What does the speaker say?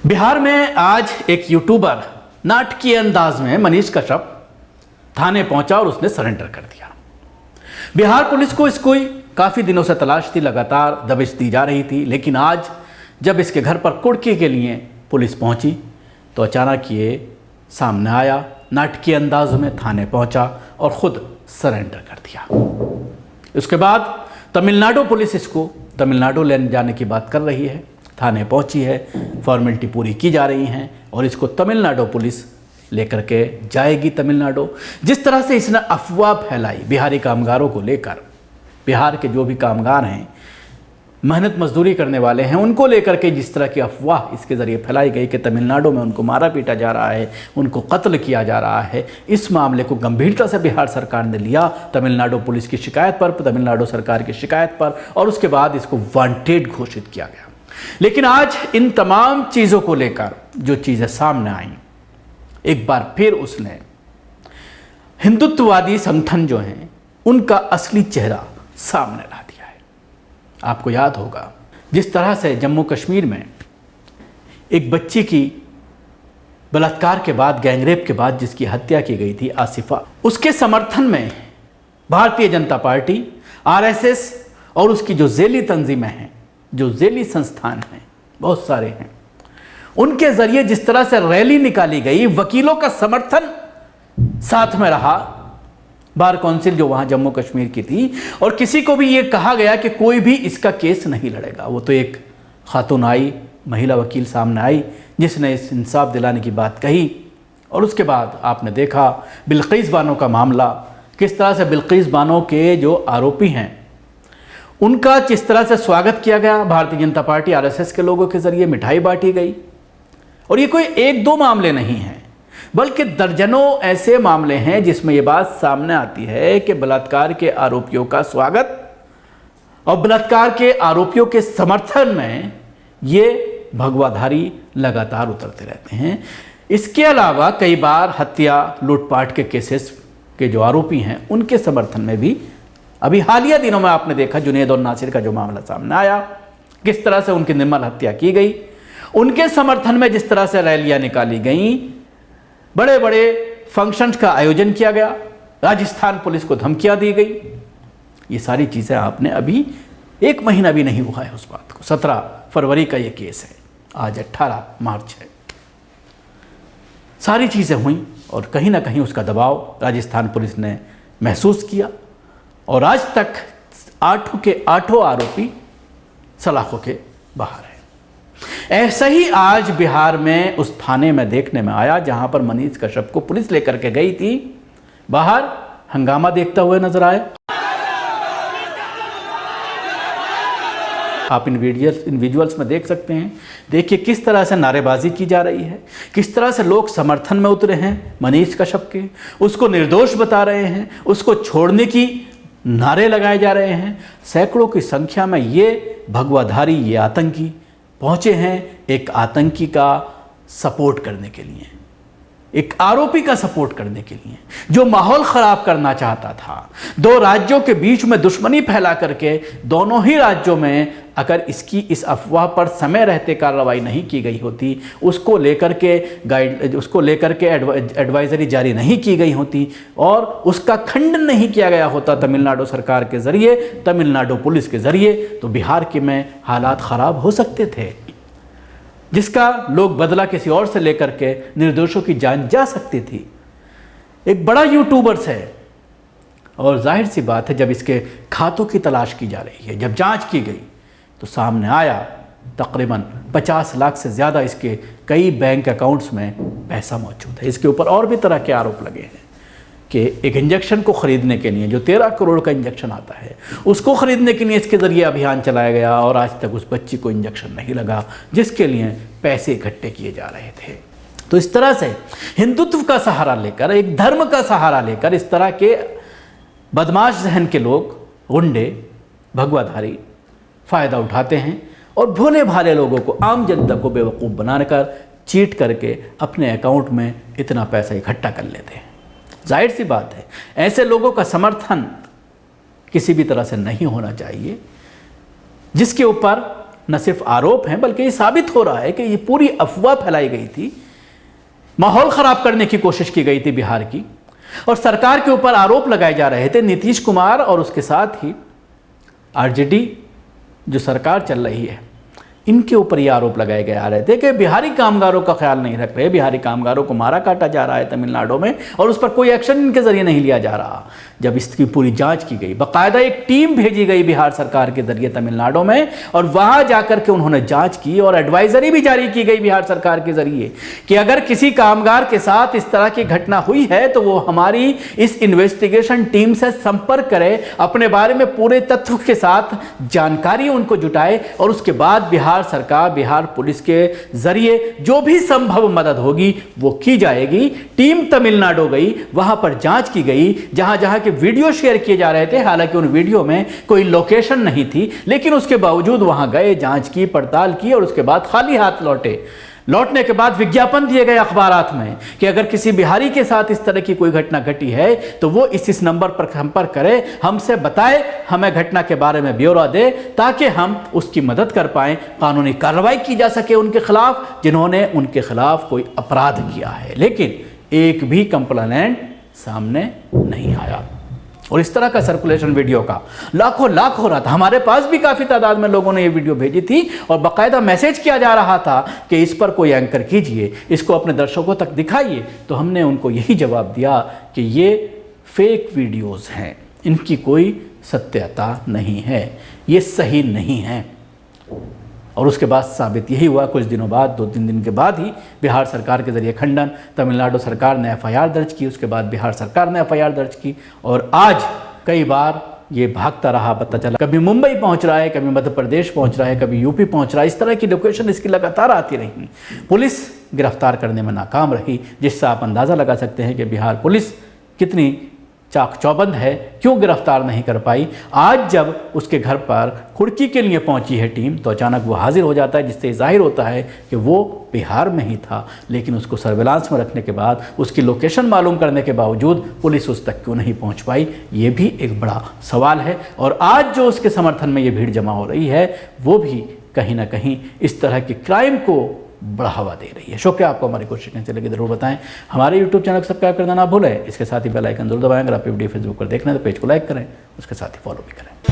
बिहार में आज एक यूट्यूबर नाटकीय अंदाज में मनीष कश्यप थाने पहुंचा और उसने सरेंडर कर दिया। बिहार पुलिस को इसको काफ़ी दिनों से तलाश थी, लगातार दबिश दी जा रही थी, लेकिन आज जब इसके घर पर कुर्की के लिए पुलिस पहुंची तो अचानक ये सामने आया, नाटकीय अंदाज में थाने पहुंचा और ख़ुद सरेंडर कर दिया। उसके बाद तमिलनाडु पुलिस इसको तमिलनाडु ले जाने की बात कर रही है, थाने पहुंची है, फॉर्मेलिटी पूरी की जा रही हैं और इसको तमिलनाडु पुलिस लेकर के जाएगी तमिलनाडु। जिस तरह से इसने अफवाह फैलाई बिहारी कामगारों को लेकर, बिहार के जो भी कामगार हैं, मेहनत मजदूरी करने वाले हैं, उनको लेकर के जिस तरह की अफवाह इसके ज़रिए फैलाई गई कि तमिलनाडु में उनको मारा पीटा जा रहा है, उनको कत्ल किया जा रहा है, इस मामले को गंभीरता से बिहार सरकार ने लिया तमिलनाडु पुलिस की शिकायत पर, तमिलनाडु सरकार की शिकायत पर, और उसके बाद इसको वांटेड घोषित किया गया। लेकिन आज इन तमाम चीज़ों को लेकर जो चीज़ें सामने आई, एक बार फिर उसने हिंदुत्ववादी संगठन जो हैं उनका असली चेहरा सामने ला दिया है। आपको याद होगा जिस तरह से जम्मू कश्मीर में एक बच्ची की बलात्कार के बाद, गैंगरेप के बाद जिसकी हत्या की गई थी, आसिफा, उसके समर्थन में भारतीय जनता पार्टी, आरएसएस और उसकी जो झेली तंजीमें हैं, जो झेली संस्थान हैं, बहुत सारे हैं, उनके ज़रिए जिस तरह से रैली निकाली गई, वकीलों का समर्थन साथ में रहा, बार काउंसिल जो वहाँ जम्मू कश्मीर की थी, और किसी को भी ये कहा गया कि कोई भी इसका केस नहीं लड़ेगा। वो तो एक खातून आई, महिला वकील सामने आई जिसने इस इंसाफ दिलाने की बात कही, और उसके बाद आपने देखा बिल्किस बानो का मामला, किस तरह से बिल्किस बानो के जो आरोपी हैं उनका जिस तरह से स्वागत किया गया भारतीय जनता पार्टी, आरएसएस के लोगों के ज़रिए मिठाई बांटी गई। और ये कोई एक दो मामले नहीं हैं, बल्कि दर्जनों ऐसे मामले हैं जिसमें ये बात सामने आती है कि बलात्कार के आरोपियों का स्वागत और बलात्कार के आरोपियों के समर्थन में ये भगवाधारी लगातार उतरते रहते हैं। इसके अलावा कई बार हत्या, लूटपाट के केसेस के जो आरोपी हैं उनके समर्थन में भी अभी हालिया दिनों में आपने देखा जुनैद और नासिर का जो मामला सामने आया, किस तरह से उनकी निर्मल हत्या की गई, उनके समर्थन में जिस तरह से रैलियां निकाली गईं, बड़े बड़े फंक्शंस का आयोजन किया गया, राजस्थान पुलिस को धमकियां दी गई। ये सारी चीज़ें आपने अभी एक महीना भी नहीं हुआ है उस बात को, 17 फरवरी का ये केस है, आज 18 मार्च है। सारी चीज़ें हुई और कहीं ना कहीं उसका दबाव राजस्थान पुलिस ने महसूस किया और आज तक 8 के 8 आरोपी सलाखों के बाहर हैं। ऐसा ही आज बिहार में उस थाने में देखने में आया जहां पर मनीष कश्यप को पुलिस लेकर के गई थी, बाहर हंगामा देखता हुए नजर आए। आप इन विजुअल्स में देख सकते हैं। देखिए किस तरह से नारेबाजी की जा रही है, किस तरह से लोग समर्थन में उतरे हैं मनीष कश्यप के, उसको निर्दोष बता रहे हैं, उसको छोड़ने की नारे लगाए जा रहे हैं। सैकड़ों की संख्या में ये भगवाधारी, ये आतंकी पहुंचे हैं एक आतंकी का सपोर्ट करने के लिए, एक आरोपी का सपोर्ट करने के लिए जो माहौल ख़राब करना चाहता था। दो राज्यों के बीच में दुश्मनी फैला करके दोनों ही राज्यों में अगर इस अफवाह पर समय रहते कार्रवाई नहीं की गई होती, उसको लेकर के एडवाइजरी जारी नहीं की गई होती और उसका खंडन नहीं किया गया होता तमिलनाडु सरकार के ज़रिए, तमिलनाडु पुलिस के ज़रिए, तो बिहार के में हालात ख़राब हो सकते थे, जिसका लोग बदला किसी और से लेकर के निर्दोषों की जान जा सकती थी। एक बड़ा यूट्यूबर्स है और जाहिर सी बात है जब इसके खातों की तलाश की जा रही है, जब जांच की गई तो सामने आया तकरीबन 50 लाख से ज़्यादा इसके कई बैंक अकाउंट्स में पैसा मौजूद है। इसके ऊपर और भी तरह के आरोप लगे हैं कि एक इंजेक्शन को ख़रीदने के लिए, जो 13 करोड़ का इंजेक्शन आता है, उसको ख़रीदने के लिए इसके ज़रिए अभियान चलाया गया और आज तक उस बच्ची को इंजेक्शन नहीं लगा जिसके लिए पैसे इकट्ठे किए जा रहे थे। तो इस तरह से हिंदुत्व का सहारा लेकर, एक धर्म का सहारा लेकर इस तरह के बदमाश जहन के लोग, गुंडे, भगवाधारी फ़ायदा उठाते हैं और भोले भाले लोगों को, आम जनता को बेवकूफ़ बनाकर चीट करके अपने अकाउंट में इतना पैसा इकट्ठा कर लेते हैं। जाहिर सी बात है ऐसे लोगों का समर्थन किसी भी तरह से नहीं होना चाहिए, जिसके ऊपर न सिर्फ आरोप हैं बल्कि ये साबित हो रहा है कि ये पूरी अफवाह फैलाई गई थी, माहौल ख़राब करने की कोशिश की गई थी बिहार की, और सरकार के ऊपर आरोप लगाए जा रहे थे। नीतीश कुमार और उसके साथ ही आरजेडी जो सरकार चल रही है, इनके ऊपर ये आरोप लगाए गए आ रहे थे कि बिहारी कामगारों का ख्याल नहीं रख रहे, बिहारी कामगारों को मारा काटा जा रहा है तमिलनाडु में और उस पर कोई एक्शन इनके ज़रिए नहीं लिया जा रहा। जब इसकी पूरी जांच की गई, बाकायदा एक टीम भेजी गई बिहार सरकार के जरिए तमिलनाडु में, और वहां जाकर के उन्होंने जांच की और एडवाइजरी भी जारी की गई बिहार सरकार के जरिए कि अगर किसी कामगार के साथ इस तरह की घटना हुई है तो वो हमारी इस इन्वेस्टिगेशन टीम से संपर्क करे, अपने बारे में पूरे तथ्य के साथ जानकारी उनको जुटाए, और उसके बाद बिहार सरकार, बिहार पुलिस के जरिए जो भी संभव मदद होगी वो की जाएगी। टीम तमिलनाडु गई, वहां पर जांच की गई, जहां जहां के वीडियो शेयर किए जा रहे थे, हालांकि उन वीडियो में कोई लोकेशन नहीं थी, लेकिन उसके बावजूद वहां गए, जांच की, पड़ताल की, और उसके बाद खाली हाथ लौटे। लौटने के बाद विज्ञापन दिए गए अखबारात में कि अगर किसी बिहारी के साथ इस तरह की कोई घटना घटी है तो वो इस नंबर पर संपर्क करे, हमसे बताए, हमें घटना के बारे में ब्यौरा दे, ताकि हम उसकी मदद कर पाएं, कानूनी कार्रवाई की जा सके उनके खिलाफ जिन्होंने उनके खिलाफ कोई अपराध किया है। लेकिन एक भी कंप्लेनेंट सामने नहीं आया, और इस तरह का सर्कुलेशन वीडियो का लाखों लाख हो रहा था। हमारे पास भी काफ़ी तादाद में लोगों ने ये वीडियो भेजी थी और बाकायदा मैसेज किया जा रहा था कि इस पर कोई एंकर कीजिए, इसको अपने दर्शकों तक दिखाइए। तो हमने उनको यही जवाब दिया कि ये फेक वीडियोस हैं, इनकी कोई सत्यता नहीं है, ये सही नहीं है। और उसके बाद साबित यही हुआ, कुछ दिनों बाद, 2-3 दिन के बाद ही बिहार सरकार के जरिए खंडन, तमिलनाडु सरकार ने एफआईआर दर्ज की, उसके बाद बिहार सरकार ने एफआईआर दर्ज की, और आज कई बार ये भागता रहा, पता चला कभी मुंबई पहुंच रहा है, कभी मध्य प्रदेश पहुंच रहा है, कभी यूपी पहुंच रहा है। इस तरह की लोकेशन इसकी लगातार आती रही। पुलिस गिरफ्तार करने में नाकाम रही, जिससे आप अंदाज़ा लगा सकते हैं कि बिहार पुलिस कितनी चाक चौबंद है, क्यों गिरफ्तार नहीं कर पाई। आज जब उसके घर पर कुर्की के लिए पहुंची है टीम, तो अचानक वो हाजिर हो जाता है, जिससे जाहिर होता है कि वो बिहार में ही था। लेकिन उसको सर्विलांस में रखने के बाद, उसकी लोकेशन मालूम करने के बावजूद पुलिस उस तक क्यों नहीं पहुंच पाई, ये भी एक बड़ा सवाल है। और आज जो उसके समर्थन में ये भीड़ जमा हो रही है, वो भी कहीं ना कहीं इस तरह के क्राइम को बढ़ावा दे रही है। शुक्रिया आपको हमारी कोशिश कैसी लगी ज़रूर बताएं। हमारे यूट्यूब चैनल को सब्सक्राइब करना ना भूलें। इसके साथ ही बेल आइकन जरूर दबाएं। अगर आप वीडियो फेसबुक पर देख रहे हैं तो पेज को लाइक करें, उसके साथ ही फॉलो भी करें।